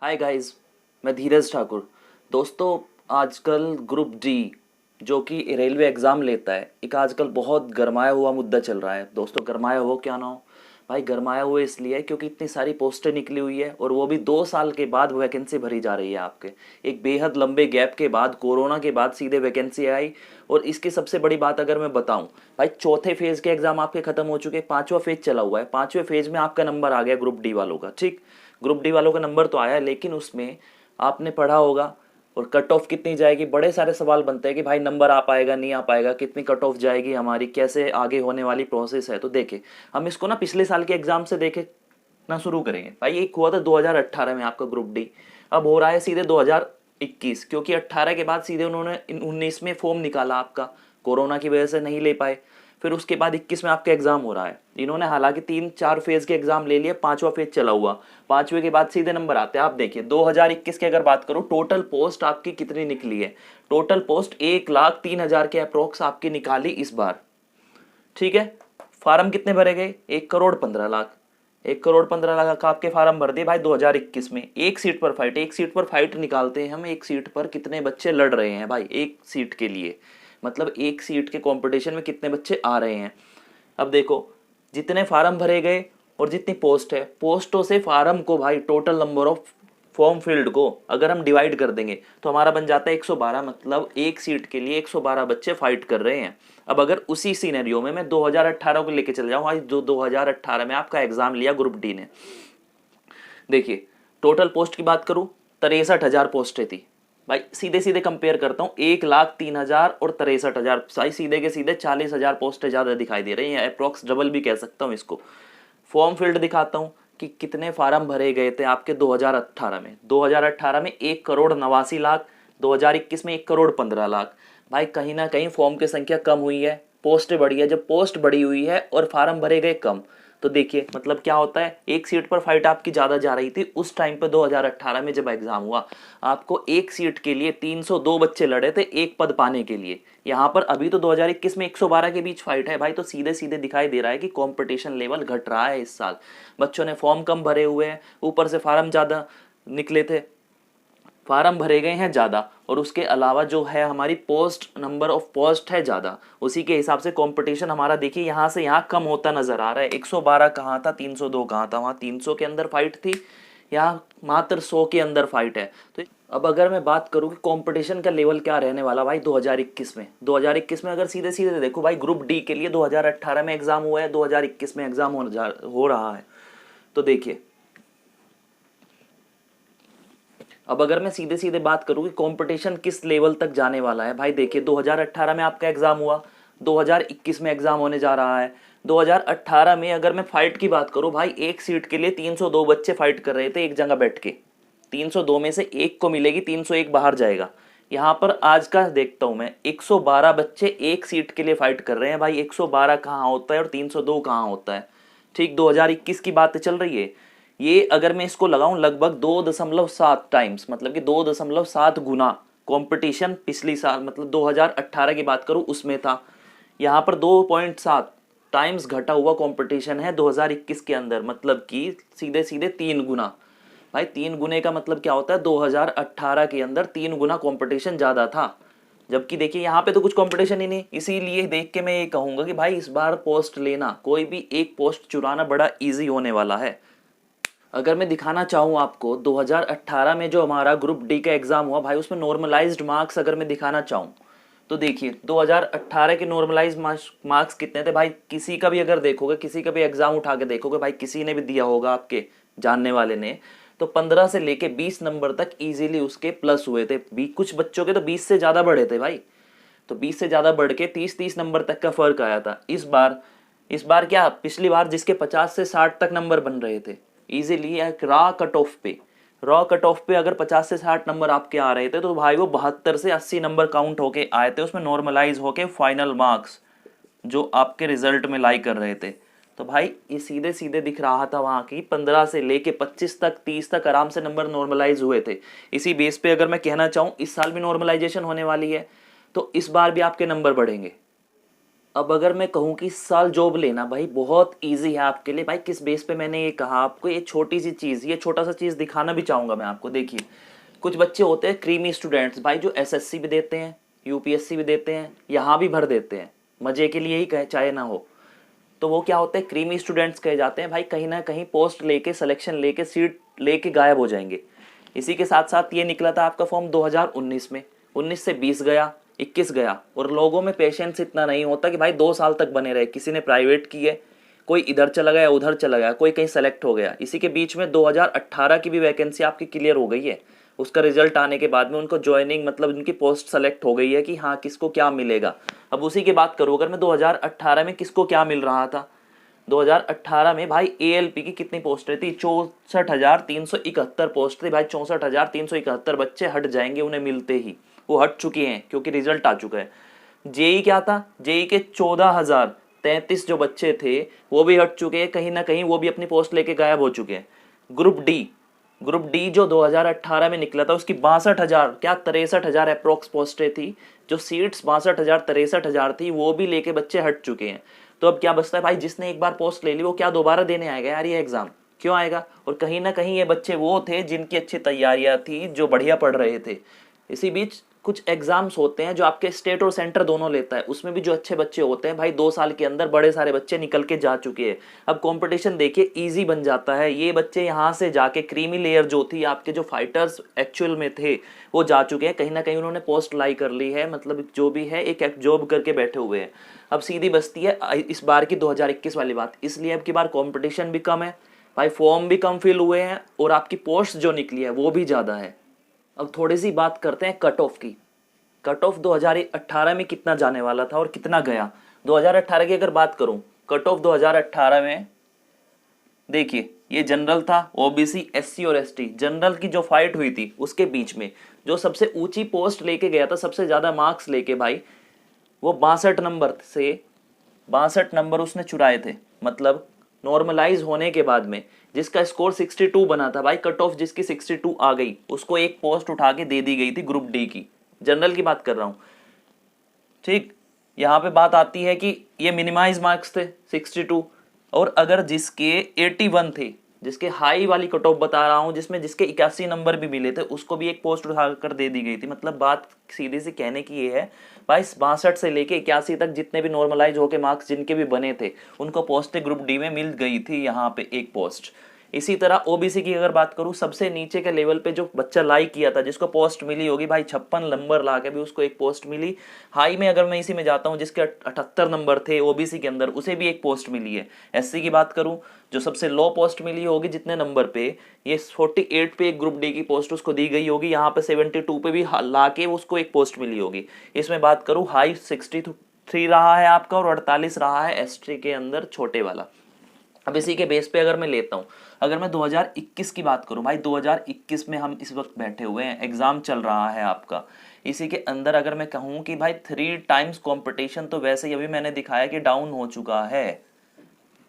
Hi guys, मैं धीरज ठाकुर। दोस्तों, आजकल ग्रुप डी जो कि रेलवे एग्ज़ाम लेता है, एक आजकल बहुत गरमाया हुआ मुद्दा चल रहा है। दोस्तों, गरमाया हो क्या ना हो भाई, गरमाया हुआ इसलिए है क्योंकि इतनी सारी पोस्टें निकली हुई है और वो भी 2 साल के बाद वैकेंसी भरी जा रही है आपके। एक बेहद लंबे गैप के बाद, कोरोना के बाद सीधे वैकेंसी आई। और इसकी सबसे बड़ी बात अगर मैं बताऊं भाई, चौथे फेज़ के एग्ज़ाम आपके ख़त्म हो चुके हैं, पाँचवा फेज़ चला हुआ है। पाँचवें फेज़ में आपका नंबर आ गया ग्रुप डी वालों का। ठीक, ग्रुप डी वालों का नंबर तो आया, लेकिन उसमें आपने पढ़ा होगा और कट ऑफ कितनी जाएगी, बड़े सारे सवाल बनते हैं कि भाई नंबर आ पाएगा नहीं आ पाएगा, कितनी कट ऑफ जाएगी हमारी, कैसे आगे होने वाली प्रोसेस है। तो देखे हम इसको ना पिछले साल के एग्जाम से देखे ना शुरू करेंगे भाई। एक हुआ था 2018 में आपका ग्रुप डी, अब हो रहा है सीधे 2021, क्योंकि 18 के बाद सीधे उन्होंने 19 में फॉर्म निकाला आपका, कोरोना की वजह से नहीं ले पाए। फिर उसके बाद 21 में आपका एग्जाम हो रहा है। इन्होंने हालांकि 3-4 फेज के एग्जाम ले लिए, पांचवा फेज चला हुआ। पांचवे के बाद सीधे नंबर आते हैं। आप देखिए 2021 की अगर बात करूं, टोटल पोस्ट आपकी कितनी निकली है। टोटल पोस्ट 1,03,000 के अप्रोक्स आपकी निकाली इस बार। ठीक है, फार्म कितने भरे गए, 1,15,00,000। 1,15,00,000 का आपके फार्म भर दिए भाई 2021 में। एक सीट पर फाइट, एक सीट पर फाइट निकालते हैं हम। एक सीट पर कितने बच्चे लड़ रहे हैं भाई, एक सीट के लिए, मतलब एक सीट के कंपटीशन में कितने बच्चे आ रहे हैं। अब देखो, जितने फार्म भरे गए और जितनी पोस्ट है, पोस्टों से फार्म को भाई, total number of form field को अगर हम डिवाइड कर देंगे तो हमारा बन जाता है 112। मतलब एक सीट के लिए 112 बच्चे फाइट कर रहे हैं। अब अगर उसी सीनेरियो में मैं 2018 को लेके चल जाऊँ, आज जो 2018 में आपका एग्जाम लिया ग्रुप डी ने, देखिए टोटल पोस्ट की बात करूँ, 63,000 पोस्टें थी भाई। सीधे सीधे कंपेयर करता हूँ, 1,03,000 और 63,000, भाई सीधे के सीधे 40,000 पोस्टें ज़्यादा दिखाई दे रही हैं, अप्रॉक्स डबल भी कह सकता हूँ इसको। फॉर्म फील्ड दिखाता हूँ कि कितने फार्म भरे गए थे आपके 2018 में। 2018 में 1,89,00,000, 2021 में 1,15,00,000। भाई कहीं ना कहीं फॉर्म की संख्या कम हुई है, पोस्ट बढ़ी है। जब पोस्ट बढ़ी हुई है और फार्म भरे गए कम, तो देखिए मतलब क्या होता है, एक सीट पर फाइट आपकी ज़्यादा जा रही थी उस टाइम पे। 2018 में जब एग्जाम हुआ, आपको एक सीट के लिए 302 बच्चे लड़े थे एक पद पाने के लिए। यहाँ पर अभी तो 2021 में 112 के बीच फाइट है भाई। तो सीधे सीधे दिखाई दे रहा है कि कंपटीशन लेवल घट रहा है इस साल। बच्चों ने फॉर्म कम भरे हुए हैं, ऊपर से फार्म ज़्यादा निकले थे, फार्म भरे गए हैं ज़्यादा, और उसके अलावा जो है हमारी पोस्ट, नंबर ऑफ पोस्ट है ज़्यादा। उसी के हिसाब से कंपटीशन हमारा देखिए यहाँ से यहाँ कम होता नज़र आ रहा है। 112 कहाँ था, 302 कहाँ था। वहाँ 300 के अंदर फाइट थी, यहाँ मात्र 100 के अंदर फाइट है। तो अब अगर मैं बात करूँ कि कंपटीशन का लेवल क्या रहने वाला भाई 2021 में, 2021 में अगर सीधे सीधे देखो भाई, ग्रुप डी के लिए 2018 में एग्ज़ाम हुआ है, 2021 में एग्ज़ाम हो रहा है। तो देखिए, अब अगर मैं सीधे सीधे बात करूं कि कंपटीशन किस लेवल तक जाने वाला है भाई, देखिए 2018 में आपका एग्जाम हुआ, 2021 में एग्जाम होने जा रहा है। 2018 में अगर मैं फाइट की बात करूं भाई, एक सीट के लिए 302 बच्चे फाइट कर रहे थे एक जगह बैठ के। 302 में से एक को मिलेगी, 301 बाहर जाएगा। यहाँ पर आज का देखता हूं मैं, 112 बच्चे एक सीट के लिए फाइट कर रहे हैं भाई। 112 कहाँ होता है और 302 कहाँ होता है। ठीक, 2021 की बात चल रही है। ये अगर मैं इसको लगाऊं लगभग 2.7 टाइम्स, मतलब कि 2.7 गुना कंपटीशन पिछली साल, मतलब 2018 की बात करूं उसमें था। यहाँ पर 2.7 टाइम्स घटा हुआ कंपटीशन है 2021 के अंदर, मतलब कि सीधे सीधे 3 गुना। भाई 3 गुने का मतलब क्या होता है, 2018 के अंदर 3 गुना कंपटीशन ज़्यादा था। जबकि देखिए यहाँ पे तो कुछ कंपटीशन ही नहीं। इसीलिए देख के मैं ये कहूँगा कि भाई इस बार पोस्ट लेना, कोई भी एक पोस्ट चुराना बड़ा ईजी होने वाला है। अगर मैं दिखाना चाहूँ आपको, 2018 में जो हमारा ग्रुप डी का एग्ज़ाम हुआ भाई, उसमें नॉर्मलाइज्ड मार्क्स अगर मैं दिखाना चाहूँ तो देखिए 2018 के नॉर्मलाइज मार्क्स कितने थे भाई। किसी का भी अगर देखोगे, किसी का भी एग्ज़ाम उठा के देखोगे भाई, किसी ने भी दिया होगा आपके जानने वाले ने, तो 15 से लेके 20 नंबर तक इजीली उसके प्लस हुए थे। कुछ बच्चों के तो 20 से ज़्यादा बढ़े थे भाई। तो 20 से ज़्यादा बढ़ के 30-30 नंबर तक का फ़र्क आया था। इस बार क्या, पिछली बार जिसके 50 से 60 तक नंबर बन रहे थे इजीली, एक रॉ कट ऑफ पे अगर 50 से 60 नंबर आपके आ रहे थे, तो भाई वो 72 से 80 नंबर काउंट होके आए थे उसमें, नॉर्मलाइज होके फाइनल मार्क्स जो आपके रिजल्ट में लाई कर रहे थे। तो भाई ये सीधे सीधे दिख रहा था वहाँ की 15 से लेके 25 तक, 30 तक आराम से नंबर नॉर्मलाइज हुए थे। इसी बेस पे अगर मैं कहना चाहूँ, इस साल भी नॉर्मलाइजेशन होने वाली है, तो इस बार भी आपके नंबर बढ़ेंगे। अब अगर मैं कहूँ कि इस साल जॉब लेना भाई बहुत इजी है आपके लिए। भाई किस बेस पे मैंने ये कहा आपको, ये छोटी सी चीज़, ये छोटा सा चीज़ दिखाना भी चाहूँगा मैं आपको। देखिए कुछ बच्चे होते हैं क्रीमी स्टूडेंट्स भाई, जो एसएससी भी देते हैं, यूपीएससी भी देते हैं, यहाँ भी भर देते हैं, मज़े के लिए ही कहे चाहे ना हो। तो वो क्या होते हैं, क्रीमी स्टूडेंट्स कहे जाते हैं भाई। कहीं ना कहीं पोस्ट लेके, सिलेक्शन लेके, सीट लेके गायब हो जाएंगे। इसी के साथ साथ ये निकला था आपका फॉर्म 2019 में, 19 से 20 गया, 21 गया, और लोगों में पेशेंस इतना नहीं होता कि भाई 2 साल तक बने रहे। किसी ने प्राइवेट की है, कोई इधर चला गया, उधर चला गया, कोई कहीं सेलेक्ट हो गया। इसी के बीच में 2018 की भी वैकेंसी आपकी क्लियर हो गई है। उसका रिजल्ट आने के बाद में उनको ज्वाइनिंग, मतलब उनकी पोस्ट सेलेक्ट हो गई है कि हाँ किसको क्या मिलेगा। अब उसी की बात करूँ अगर मैं, 2018 में किसको क्या मिल रहा था। 2018 में भाई एएलपी की कितनी पोस्टें थी, 64,371 पोस्ट थी भाई। 64,371 बच्चे हट जाएंगे उन्हें मिलते ही, वो हट चुके हैं क्योंकि रिजल्ट आ चुका है। जेई क्या था, जेई के 14,033 जो बच्चे थे वो भी हट चुके हैं, कहीं ना कहीं वो भी अपनी पोस्ट लेके गायब हो चुके हैं। ग्रुप डी जो 2018 में निकला था, उसकी 62,000 क्या 63,000 अप्रोक्स पोस्टें थी। जो सीट्स 62,000 63,000 थी, वो भी लेके बच्चे हट चुके हैं। तो अब क्या बचता है भाई, जिसने एक बार पोस्ट ले ली वो क्या दोबारा देने आएगा यार ये एग्जाम, क्यों आएगा। और कहीं ना कहीं ये बच्चे वो थे जिनकी अच्छी तैयारियां थी, जो बढ़िया पढ़ रहे थे। इसी बीच कुछ एग्जाम्स होते हैं जो आपके स्टेट और सेंटर दोनों लेता है, उसमें भी जो अच्छे बच्चे होते हैं भाई, 2 साल के अंदर बड़े सारे बच्चे निकल के जा चुके हैं। अब कंपटीशन देखिए इजी बन जाता है। ये बच्चे यहाँ से जाके क्रीमी लेयर जो थी आपके, जो फाइटर्स एक्चुअल में थे वो जा चुके हैं, कहीं ना कहीं उन्होंने पोस्ट लाई कर ली है, मतलब जो भी है एक जॉब करके बैठे हुए हैं। अब सीधी बस्ती है इस बार की 2021 वाली बात, इसलिए अब की बार कॉम्पिटिशन भी कम है भाई, फॉर्म भी कम फिल हुए हैं, और आपकी पोस्ट जो निकली है वो भी ज़्यादा है। अब थोड़ी सी बात करते हैं कट ऑफ की। कट ऑफ 2018 में कितना जाने वाला था और कितना गया। 2018 की अगर बात करूं, कट ऑफ 2018 में देखिए, ये जनरल था, ओबीसी, एससी और एसटी, जनरल की जो फाइट हुई थी उसके बीच में जो सबसे ऊंची पोस्ट लेके गया था, सबसे ज्यादा मार्क्स लेके भाई, वो 62 नंबर से 62 नंबर उसने चुराए थे। मतलब नॉर्मलाइज होने के बाद में जिसका स्कोर 62 बना था भाई, कट ऑफ जिसकी 62 आ गई, उसको एक पोस्ट उठा के दे दी गई थी ग्रुप डी की। जनरल की बात कर रहा हूं, ठीक। यहाँ पे बात आती है कि ये मिनिमाइज मार्क्स थे 62, और अगर जिसके 81 थे, जिसके हाई वाली कट ऑफ बता रहा हूँ, जिसमें जिसके 81 नंबर भी मिले थे, उसको भी एक पोस्ट उठाकर दे दी गई थी। मतलब बात सीधे से कहने की ये है भाई, 62 से लेके 81 तक जितने भी नॉर्मलाइज होके मार्क्स जिनके भी बने थे, उनको पोस्ट ग्रुप डी में मिल गई थी यहाँ पे एक पोस्ट। इसी तरह ओबीसी की अगर बात करूं, सबसे नीचे के लेवल पे जो बच्चा लाइक किया था, जिसको पोस्ट मिली होगी भाई, 56 नंबर ला के भी उसको एक पोस्ट मिली। हाई में अगर मैं इसी में जाता हूं, जिसके 78 नंबर थे ओबीसी के अंदर, उसे भी एक पोस्ट मिली है। एससी की बात करूं, जो सबसे लो पोस्ट मिली होगी जितने नंबर पे, ये 48 पे एक ग्रुप डी की पोस्ट उसको दी गई होगी, यहाँ पे 72 पे भी ला के उसको एक पोस्ट मिली होगी। इसमें बात करूं, हाई 63 रहा है आपका और 48 रहा है एसटी के अंदर छोटे वाला। अब इसी के बेस पे अगर मैं लेता हूँ, अगर मैं 2021 की बात करूँ भाई, 2021 में हम इस वक्त बैठे हुए हैं, एग्जाम चल रहा है आपका। इसी के अंदर अगर मैं कहूँ कि भाई 3 टाइम्स कंपटीशन तो वैसे ही अभी मैंने दिखाया कि डाउन हो चुका है।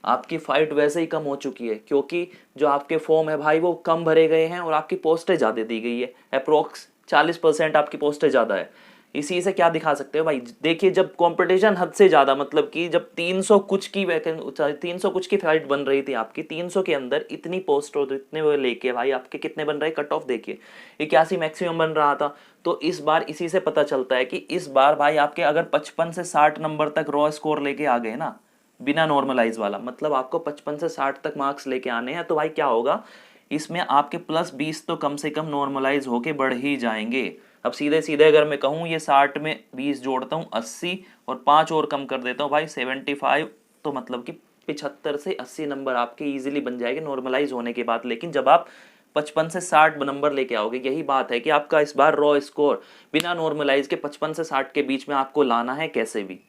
आपकी फाइट वैसे ही कम हो चुकी है, क्योंकि जो आपके फॉर्म है भाई वो कम भरे गए हैं और आपकी पोस्टें ज़्यादा दी गई है। अप्रोक्स 40% आपकी पोस्टें ज़्यादा है। इसी से क्या दिखा सकते हो भाई, देखिए जब कंपटीशन हद से ज़्यादा, मतलब कि जब 300 कुछ की 300 कुछ की फाइट बन रही थी आपकी, 300 के अंदर इतनी पोस्ट और इतने वो लेके भाई आपके कितने बन रहे, कट ऑफ देखिए 81 मैक्सिमम बन रहा था। तो इस बार इसी से पता चलता है कि इस बार भाई आपके अगर 55 से 60 नंबर तक रॉ स्कोर लेके आ गए ना, बिना नॉर्मलाइज वाला, मतलब आपको 55 से 60 तक मार्क्स लेके आने हैं, तो भाई क्या होगा, इसमें आपके +20 तो कम से कम नॉर्मलाइज होके बढ़ ही जाएंगे। अब सीधे सीधे अगर मैं कहूँ, ये 60 में 20 जोड़ता हूँ 80, और 5 और कम कर देता हूँ भाई 75, तो मतलब कि 75 से 80 नंबर आपके इजीली बन जाएंगे नॉर्मलाइज होने के बाद। लेकिन जब आप 55 से 60 नंबर लेके आओगे, यही बात है कि आपका इस बार रॉ स्कोर बिना नॉर्मलाइज के 55 से 60 के बीच में आपको लाना है कैसे भी।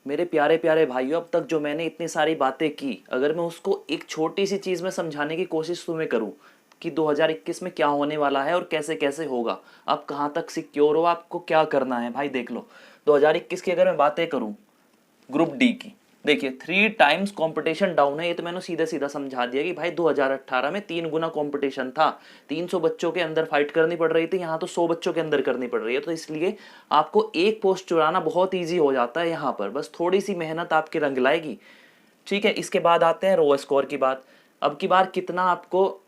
मेरे प्यारे प्यारे भाइयों, अब तक जो मैंने इतनी सारी बातें की, अगर मैं उसको एक छोटी सी चीज़ में समझाने की कोशिश तुम्हें करूँ कि 2021 में क्या होने वाला है और कैसे कैसे होगा, आप कहाँ तक सिक्योर हो, आपको क्या करना है भाई, देख लो। 2021 की अगर मैं बातें करूँ ग्रुप डी की, देखिए 3 टाइम्स कंपटीशन डाउन है, ये तो मैंने सीधा सीधा समझा दिया कि भाई 2018 में 3 गुना कंपटीशन था, 300 बच्चों के अंदर फाइट करनी पड़ रही थी, यहाँ तो 100 बच्चों के अंदर करनी पड़ रही है, तो इसलिए आपको एक पोस्ट चुराना बहुत ईजी हो जाता है यहाँ पर, बस थोड़ी सी मेहनत आपके रंग लाएगी। ठीक है, इसके बाद आते हैं रो स्कोर की बात। अब की बार कितना आपको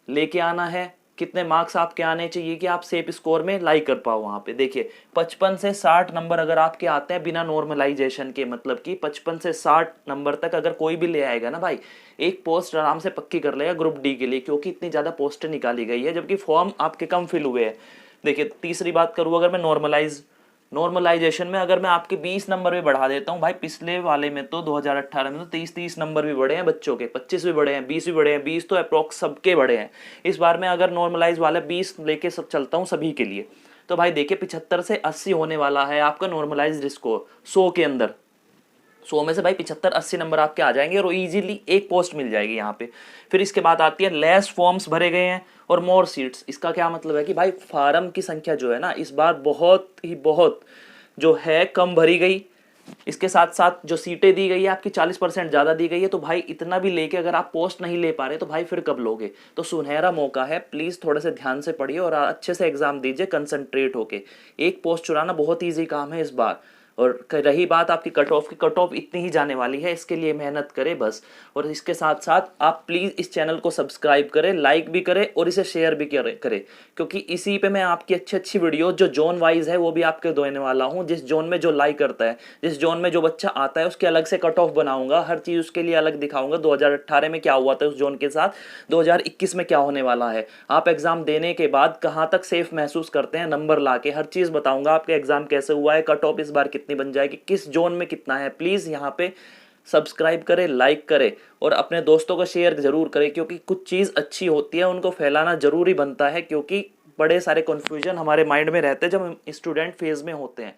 लेके आना है, कितने मार्क्स आपके आने चाहिए कि आप सेफ स्कोर में लाई कर पाओ। वहां पे देखिए 55 से 60 नंबर अगर आपके आते हैं बिना नॉर्मलाइजेशन के, मतलब कि 55 से 60 नंबर तक अगर कोई भी ले आएगा ना भाई, एक पोस्ट आराम से पक्की कर लेगा ग्रुप डी के लिए, क्योंकि इतनी ज्यादा पोस्टें निकाली गई है जबकि फॉर्म आपके कम फिल हुए हैं। देखिए तीसरी बात करूँ अगर मैं नॉर्मलाइजेशन में अगर मैं आपके 20 नंबर भी बढ़ा देता हूँ भाई, पिछले वाले में तो 2018 में तो 30 नंबर भी बढ़े हैं बच्चों के, 25 भी बढ़े हैं, 20 भी बढ़े हैं, 20 तो अप्रोक्स सबके बढ़े हैं। इस बार मैं अगर नॉर्मलाइज वाले 20 लेके सब चलता हूँ सभी के लिए, तो भाई देखिए 75 से 80 होने वाला है आपका नॉर्मलाइज्ड स्कोर 100 के अंदर। 100 में से भाई 75-80 नंबर आपके आ जाएंगे और इजीली एक पोस्ट मिल जाएगी यहाँ पे। फिर इसके बाद आती है लेस फॉर्म्स भरे गए हैं और मोर सीट्स। इसका क्या मतलब है कि भाई फार्म की संख्या जो है ना इस बार बहुत जो है कम भरी गई, इसके साथ साथ जो सीटें दी गई है आपकी 40% ज़्यादा दी गई है। तो भाई इतना भी लेके अगर आप पोस्ट नहीं ले पा रहे तो भाई फिर कब लोगे? तो सुनहरा मौका है, प्लीज़ थोड़े से ध्यान से पढ़िए और अच्छे से एग्जाम दीजिए कंसंट्रेट होके। एक पोस्ट चुराना बहुत ईजी काम है इस बार। और रही बात आपकी कट ऑफ की, कट ऑफ इतनी ही जाने वाली है, इसके लिए मेहनत करें बस। और इसके साथ साथ आप प्लीज़ इस चैनल को सब्सक्राइब करें, लाइक भी करें और इसे शेयर भी करें, क्योंकि इसी पे मैं आपकी अच्छी अच्छी वीडियो जो जोन वाइज है वो भी आपके देने वाला हूँ। जिस जोन में जो लाइक करता है, जिस जोन में जो बच्चा आता है उसके अलग से कट ऑफ बनाऊंगा, हर चीज़ उसके लिए अलग दिखाऊंगा। 2018 में क्या हुआ था उस जोन के साथ, 2021 में क्या होने वाला है, आप एग्जाम देने के बाद कहाँ तक सेफ महसूस करते हैं नंबर ला के, हर चीज़ बताऊंगा। आपका एग्जाम कैसे हुआ है, कट ऑफ इस बार कितनी बन जाएगी, किस जोन में कितना है। प्लीज़ यहाँ पे सब्सक्राइब करें, लाइक करें और अपने दोस्तों को शेयर जरूर करें, क्योंकि कुछ चीज़ अच्छी होती है उनको फैलाना जरूरी बनता है, क्योंकि बड़े सारे कन्फ्यूजन हमारे माइंड में रहते हैं जब हम स्टूडेंट फेज में होते हैं।